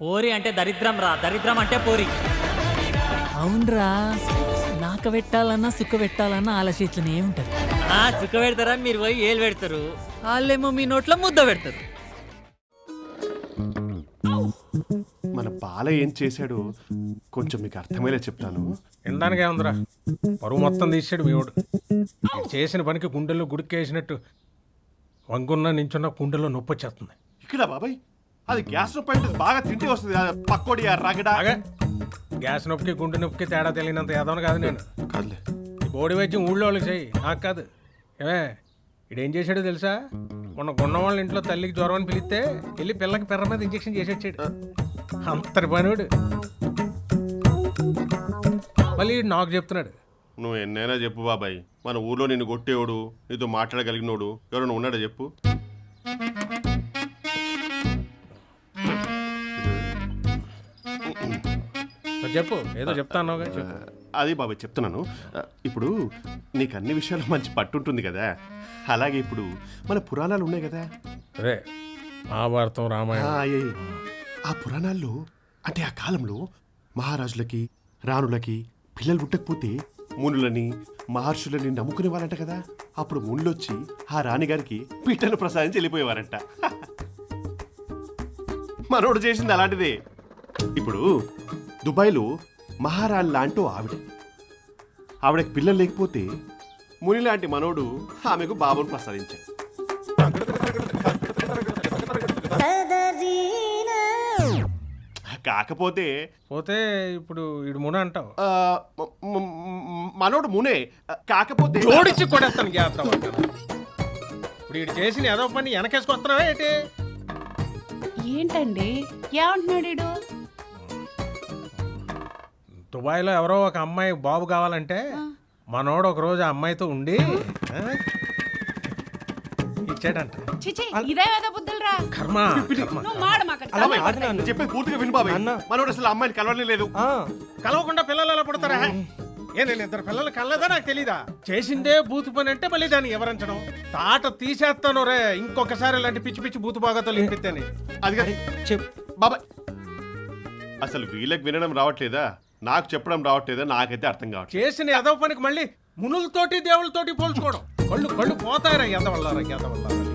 పోరి అంటే దరిద్రం రా, దరిద్రం అంటే పోరి. అవునరా, నాక పెట్టాలన్నా సుఖ పెట్టాలన్నా ఆలోచించనే ఉంటది. సుఖ పెడతారా, మీరు పోయి ఏలు పెడతారు, వాళ్ళేమో మీ నోట్లో ముద్ద పెడతారు. మన బాల ఏం చేశాడు కొంచెం మీకు అర్థమయ్యేలా చెప్తాను. వినడానికే ఉందిరా, పరువు మొత్తం తీసాడు మీవాడు. చేసిన పనికి గుండెల్లో గుడికేసినట్టు వంగున్న నించున్న గుండెల్లో నొప్పి వచ్చేస్తుంది. ఇక్కడ బాబాయ్ అది గ్యాస్ నొప్పి అంటే బాగా తింటే వస్తుంది, పక్కోడి రగడా. అలాగే గ్యాస్ నొప్పికి గుండె నొప్పికి తేడా తెలియనంత ఏదోని కాదు నేను. కాదులే, ఈ బోడి వైద్యం ఊళ్ళో వాళ్ళకి చెయ్యి, నాకు కాదు. ఏమే ఇడేం చేశాడో తెలుసా? మొన్న గున్న వాళ్ళ ఇంట్లో తల్లికి జ్వరం అని పిలిస్తే వెళ్ళి పిల్లకి పిర్ర మీద ఇంజక్షన్ చేసి వచ్చాడు. అంతటి పనివాడు. మళ్ళీ నాకు చెప్తున్నాడు. నువ్వు ఎన్నైనా చెప్పు బాబాయ్, మన ఊర్లో నిన్ను కొట్టేవాడు, నీతో మాట్లాడగలిగినోడు ఎవరైనా ఉన్నాడా చెప్పు. చెప్పు, ఏదో చెప్తాను చెప్పు. అది బాబాయ్ చెప్తున్నాను. ఇప్పుడు నీకు అన్ని విషయాలు మంచి పట్టుంటుంది కదా, అలాగే ఇప్పుడు మన పురాణాలు ఉన్నాయి కదా, అదే మహాభారతం రామాయణం. ఆ పురాణాల్లో అంటే ఆ కాలంలో మహారాజులకి రాణులకి పిల్లలు పుట్టకపోతే మునులని మహర్షులని నమ్ముకునే వాళ్ళంట కదా. అప్పుడు మునులొచ్చి ఆ రాణిగారికి పిట్టను ప్రసాదించి వెళ్ళిపోయేవారంట. మనోడు చేసింది అలాంటిదే. ఇప్పుడు దుబాయ్లో మహారాణి లాంటి ఆవిడకి పిల్లలు లేకపోతే ముని లాంటి మనోడు ఆమెకు బాబును ప్రసాదించాడు. కాకపోతే పోతే ఇప్పుడు ఇడు మున అంటావు. మనోడు మునే, కాకపోతే జోడించి కొడేస్తాను జాగ్రత్త. ఇప్పుడు వీడు చేసిన ఏదో పని వెనకేసుకొస్తున్నావా ఏంటి? ఏంటండి ఏమంటున్నాడు వీడు? దుబాయ్లో ఎవరో ఒక అమ్మాయి బాబు కావాలంటే మనోడు ఒక రోజు ఆ అమ్మాయితో ఉండి ఇచ్చాడంట. చిచి ఇదే వేద బుద్ధులరా. కర్మ. నువ్వు మాడ మాకు చెప్పేది పూర్తిగా విను బాబాయ్. మనోడు అసలు అమ్మాయిని కలవనే లేదు. కలవకుండా పిల్లలు ఎలా పుడతారా? నేను ఇద్దరు పిల్లలు కలలేదా నాకు తెలీదా? చేసిందే బూతు పని అంటే మళ్ళీ దాన్ని ఎవరించడం. తాట తీసేస్తాను రే ఇంకొకసారి ఇలాంటి పిచ్చి పిచ్చి బూతు బాగాతో లింపిద్దని. అది బాబాయ్ అసలు వీళ్ళకి వినడం రావట్లేదా, నాకు చెప్పడం రావట్లేదా, నాకైతే అర్థం కావట్లేదు. చేసిన ఎదవ పనికి మళ్ళీ మునులతోటి దేవుళ్ళతోటి పోల్చుకోవడం. కళ్ళు పోతాయిరా ఎదవల్లారా ఎదవల్లారా.